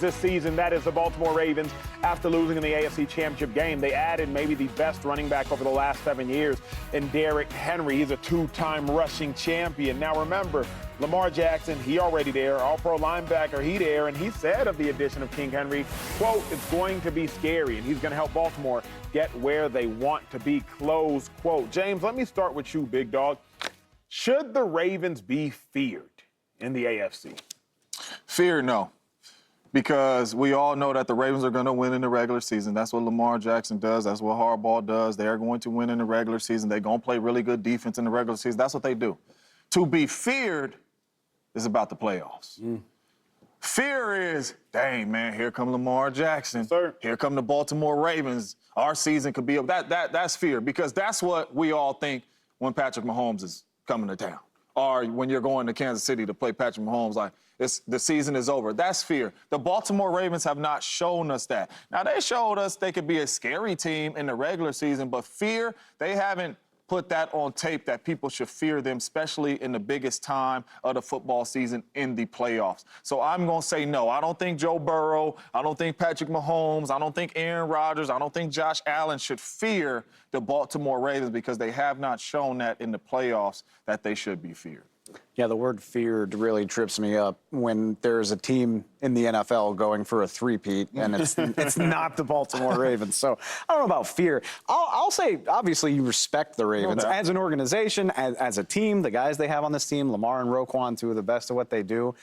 this season. That is the Baltimore Ravens after losing in the AFC Championship game. They added maybe the best running back over the last 7 years in Derrick Henry. He's a two-time rushing champion. Now remember, Lamar Jackson, he already there. All-pro linebacker, he there. And he said of the addition of King Henry, quote, it's going to be scary, and he's going to help Baltimore get where they want to be, close quote. James, let me start with you, big dog. Should the Ravens be feared in the AFC? Fear, no. Because we all know that the Ravens are going to win in the regular season. That's what Lamar Jackson does. That's what Harbaugh does. They're going to win in the regular season. They're going to play really good defense in the regular season. That's what they do. To be feared is about the playoffs. Fear is, dang, man, here come Lamar Jackson. Sir. Here come the Baltimore Ravens. Our season could be up. That's fear, because that's what we all think when Patrick Mahomes is coming to town. Or when you're going to Kansas City to play Patrick Mahomes, like, the season is over. That's fear. The Baltimore Ravens have not shown us that. Now, they showed us they could be a scary team in the regular season, but fear, they haven't put that on tape that people should fear them, especially in the biggest time of the football season in the playoffs. So I'm going to say no. I don't think Joe Burrow, I don't think Patrick Mahomes, I don't think Aaron Rodgers, I don't think Josh Allen should fear the Baltimore Ravens, because they have not shown that in the playoffs that they should be feared. Yeah, the word feared really trips me up when there's a team in the NFL going for a three-peat, and it's not the Baltimore Ravens. So I don't know about fear. I'll say, obviously, you respect the Ravens as an organization, as a team, the guys they have on this team, Lamar and Roquan, two of the best at what they do.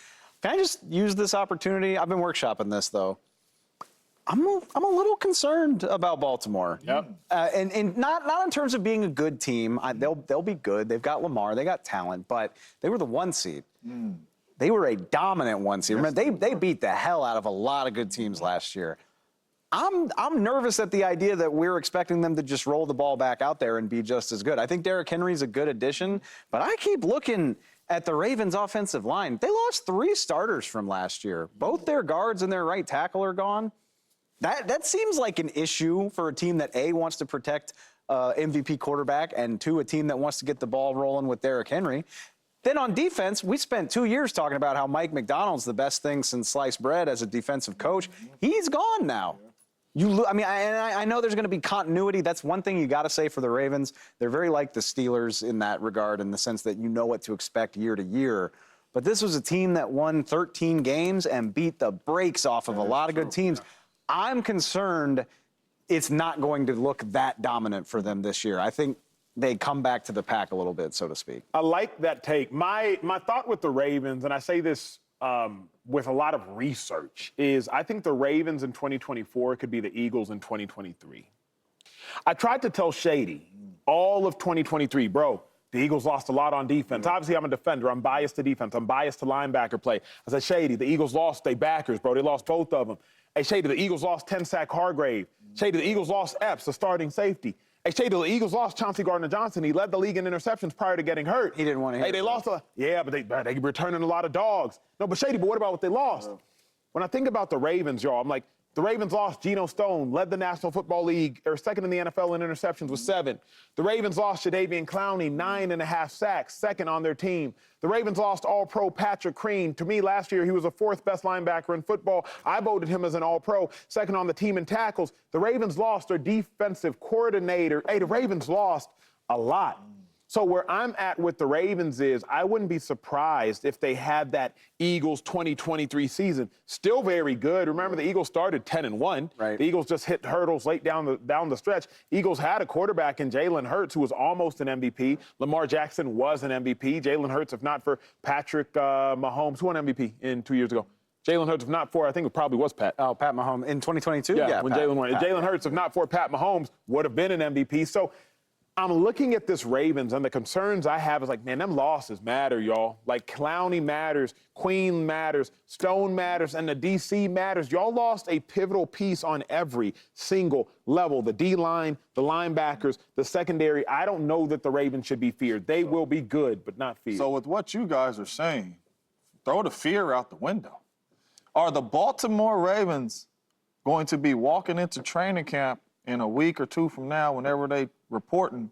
Can I just use this opportunity? I've been workshopping this, though. I'm a little concerned about Baltimore. Yep. And not in terms of being a good team. They'll be good. They've got Lamar. They got talent. But they were the 1 seed. They were a dominant 1 seed. Yes, Remember, they beat the hell out of a lot of good teams last year. I'm nervous at the idea that we're expecting them to just roll the ball back out there and be just as good. I think Derrick Henry's a good addition, but I keep looking at the Ravens' offensive line. They lost 3 starters from last year. Both their guards and their right tackle are gone. That seems like an issue for a team that, A, wants to protect MVP quarterback, and 2, a team that wants to get the ball rolling with Derrick Henry. Then on defense, we spent 2 years talking about how Mike McDonald's the best thing since sliced bread as a defensive coach. He's gone now. I know there's going to be continuity. That's one thing you got to say for the Ravens. They're very like the Steelers in that regard, in the sense that you know what to expect year to year. But this was a team that won 13 games and beat the brakes off of a lot of good teams. I'm concerned it's not going to look that dominant for them this year. I think they come back to the pack a little bit, so to speak. I like that take. My thought with the Ravens, and I say this with a lot of research, is I think the Ravens in 2024 could be the Eagles in 2023. I tried to tell Shady all of 2023, bro, the Eagles lost a lot on defense. Obviously, I'm a defender. I'm biased to defense. I'm biased to linebacker play. I said, Shady, the Eagles lost their backers, bro. They lost both of them. Hey, Shady, the Eagles lost 10-sack Hargrave. Shady, the Eagles lost Epps, the starting safety. Hey, Shady, the Eagles lost Chauncey Gardner-Johnson. He led the league in interceptions prior to getting hurt. He didn't want to hear Hey, they lost but they returning a lot of dogs. No, but Shady, but what about what they lost? When I think about the Ravens, y'all, I'm like, the Ravens lost Geno Stone, led the National Football League, or second in the NFL in interceptions with 7. The Ravens lost Jadeveon Clowney, 9.5 sacks, second on their team. The Ravens lost All-Pro Patrick Crean. To me, last year, he was the 4th best linebacker in football. I voted him as an All-Pro, second on the team in tackles. The Ravens lost their defensive coordinator. Hey, the Ravens lost a lot. So where I'm at with the Ravens is I wouldn't be surprised if they had that Eagles 2023 season. Still very good. Remember, the Eagles started 10-1. Right. The Eagles just hit hurdles late down the stretch. Eagles had a quarterback in Jalen Hurts, who was almost an MVP. Lamar Jackson was an MVP. Jalen Hurts, if not for Patrick Mahomes, who won MVP in 2 years ago? Jalen Hurts, if not for, I think it probably was Pat. Oh, Pat Mahomes in 2022? Yeah, when Jalen won. Jalen Hurts, if not for Pat Mahomes, would have been an MVP. So I'm looking at this Ravens, and the concerns I have is like, man, them losses matter, y'all. Like, Clowney matters, Queen matters, Stone matters, and the DC matters. Y'all lost a pivotal piece on every single level. The D-line, the linebackers, the secondary. I don't know that the Ravens should be feared. They will be good, but not feared. So with what you guys are saying, throw the fear out the window. Are the Baltimore Ravens going to be walking into training camp in a week or 2 from now, whenever they reporting,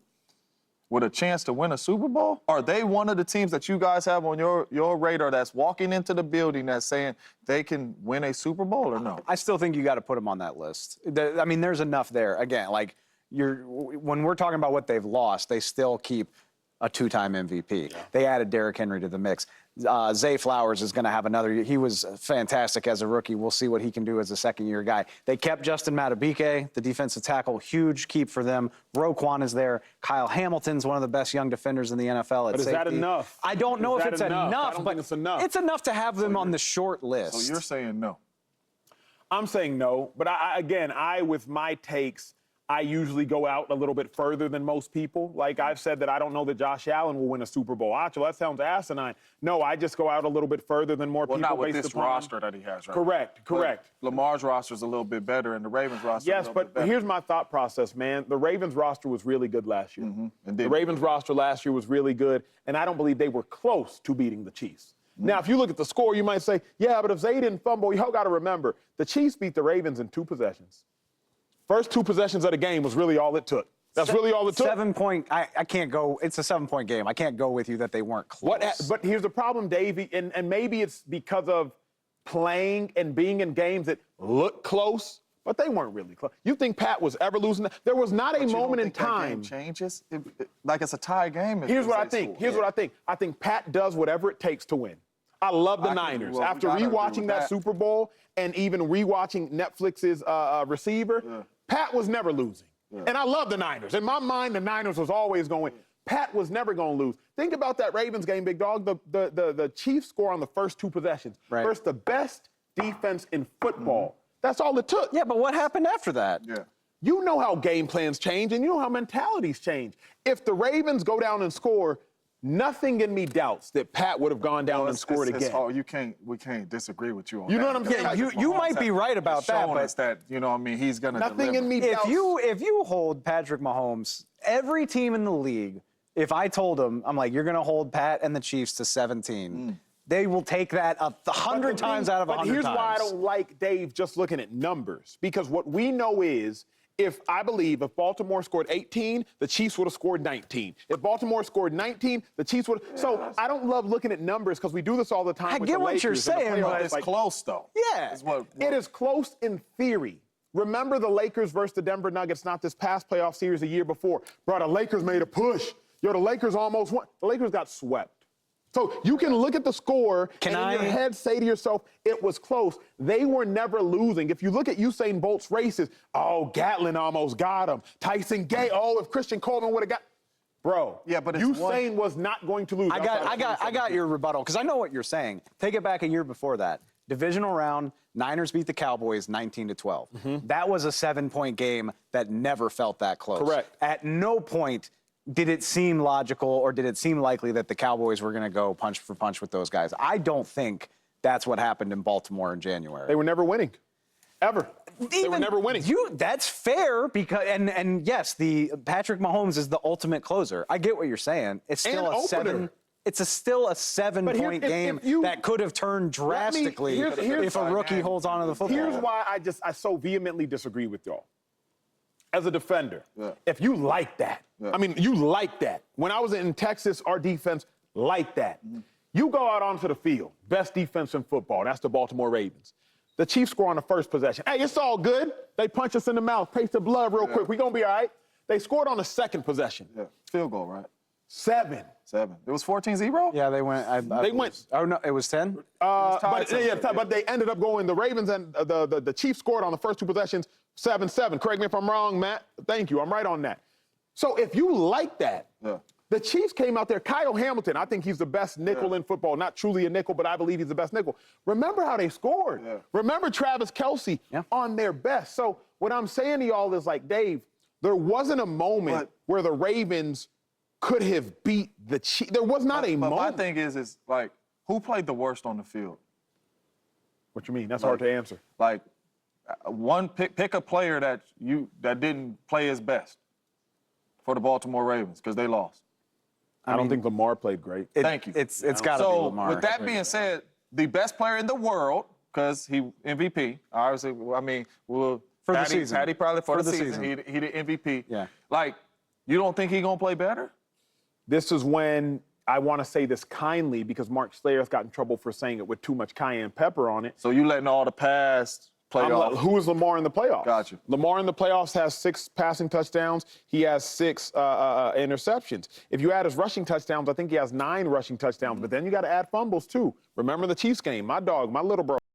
with a chance to win a Super Bowl? Are they one of the teams that you guys have on your radar that's walking into the building that's saying they can win a Super Bowl or no? I still think you got to put them on that list. I mean, there's enough there. Again, like when we're talking about what they've lost, they still keep a 2-time MVP. Yeah. They added Derrick Henry to the mix. Zay Flowers is going to have another year. He was fantastic as a rookie. We'll see what he can do as a second-year guy. They kept Justin Madubuike, the defensive tackle, huge keep for them. Roquan is there. Kyle Hamilton's one of the best young defenders in the NFL at safety. But is that enough? I don't know if it's enough. I don't think it's enough. It's enough to have them on the short list. So you're saying no? I'm saying no, but I with my takes, I usually go out a little bit further than most people. Like I've said that I don't know that Josh Allen will win a Super Bowl. Acho, that sounds asinine. No, I just go out a little bit further than more people. Not with based this upon roster that he has right Correct. But Lamar's roster is a little bit better, and the Ravens roster yes, is a little but bit better. here's my thought process, man. The Ravens roster was really good last year. The Ravens roster last year was really good, and I don't believe they were close to beating the Chiefs. Now, if you look at the score, you might say, yeah, but if Zay didn't fumble, y'all got to remember, the Chiefs beat the Ravens in 2 possessions. First 2 possessions of the game was really all it took. That's really all it took. 7-point. I can't go. It's a 7-point game. I can't go with you that they weren't close. But here's the problem, Davey, and maybe it's because of playing and being in games that look close, but they weren't really close. You think Pat was ever losing? There was not a moment in time. That game changes. Like it's a tie game. Here's what I think. Here's what I think. I think Pat does whatever it takes to win. I love the Niners. After rewatching that Super Bowl and even rewatching Netflix's Receiver, Pat was never losing. And I love the Niners. In my mind, the Niners was always going to win. Pat was never going to lose. Think about that Ravens game, big dog. The Chiefs score on the first 2 possessions. Right. Versus the best defense in football. That's all it took. Yeah, but what happened after that? Yeah. You know how game plans change, and you know how mentalities change. If the Ravens go down and score, nothing in me doubts that Pat would have gone down and scored again. We can't disagree with you on that. You know what I'm saying? Yeah, you might be right about that, but us that, you know what I mean, he's going to nothing in me doubts. If you hold Patrick Mahomes, every team in the league, if I told them, I'm like, you're going to hold Pat and the Chiefs to 17, they will take that 100 times out of 100 times. But here's why I don't like Dave just looking at numbers. Because what we know is, if Baltimore scored 18, the Chiefs would have scored 19. If Baltimore scored 19, the Chiefs would have. So I don't love looking at numbers because we do this all the time. I with get the what Lakers you're saying, but it's close, though. Yeah. It is close in theory. Remember the Lakers versus the Denver Nuggets, not this past playoff series, a year before. Bro, the Lakers made a push. Yo, the Lakers almost won. The Lakers got swept. So you can look at the score and in your head say to yourself, it was close. They were never losing. If you look at Usain Bolt's races, oh, Gatlin almost got him. Tyson Gay, oh, if Christian Coleman would have got. Bro, yeah, but Usain was not going to lose. I got your rebuttal because I know what you're saying. Take it back a year before that. Divisional round, Niners beat the Cowboys 19-12. That was a 7-point game that never felt that close. Correct. At no point did it seem logical or did it seem likely that the Cowboys were going to go punch for punch with those guys? I don't think that's what happened in Baltimore in January. They were never winning. Ever. They were never winning. That's fair because and yes, the Patrick Mahomes is the ultimate closer. I get what you're saying. It's still a 7. It's still a 7-point game that could have turned drastically if a rookie holds on to the football. Here's why I so vehemently disagree with y'all. As a defender, if you like that, I mean, you like that. When I was in Texas, our defense liked that. You go out onto the field, best defense in football. That's the Baltimore Ravens. The Chiefs score on the first possession. Hey, it's all good. They punch us in the mouth, pace the blood real quick. We're going to be all right. They scored on the second possession. Yeah, field goal, right? 7. It was 14-0? Yeah, they went. They went. Oh, no, it was 10? But they ended up going, the Ravens and the Chiefs scored on the first 2 possessions 7-7. Correct me if I'm wrong, Matt. Thank you. I'm right on that. So if you like that, the Chiefs came out there. Kyle Hamilton, I think he's the best nickel in football. Not truly a nickel, but I believe he's the best nickel. Remember how they scored. Remember Travis Kelce on their best. So what I'm saying to y'all is like, Dave, there wasn't a moment where the Ravens could have beat the Chiefs. There was not a moment. My thing is like, who played the worst on the field? What you mean? That's hard to answer. Like, pick a player that didn't play his best for the Baltimore Ravens because they lost. I don't think Lamar played great. Thank you. It's got to be Lamar. So with that being said, the best player in the world, because he MVP, obviously, I mean, for the season. Patty probably for the season. He the MVP. Yeah. Like, you don't think he's going to play better? this is when I want to say this kindly because Mark Slayer's got in trouble for saying it with too much cayenne pepper on it. So you letting all the past playoffs? Who is Lamar in the playoffs? Got you. Lamar in the playoffs has 6 passing touchdowns. He has 6 interceptions. If you add his rushing touchdowns, I think he has 9 rushing touchdowns. But then you got to add fumbles too. Remember the Chiefs game? My dog, my little bro.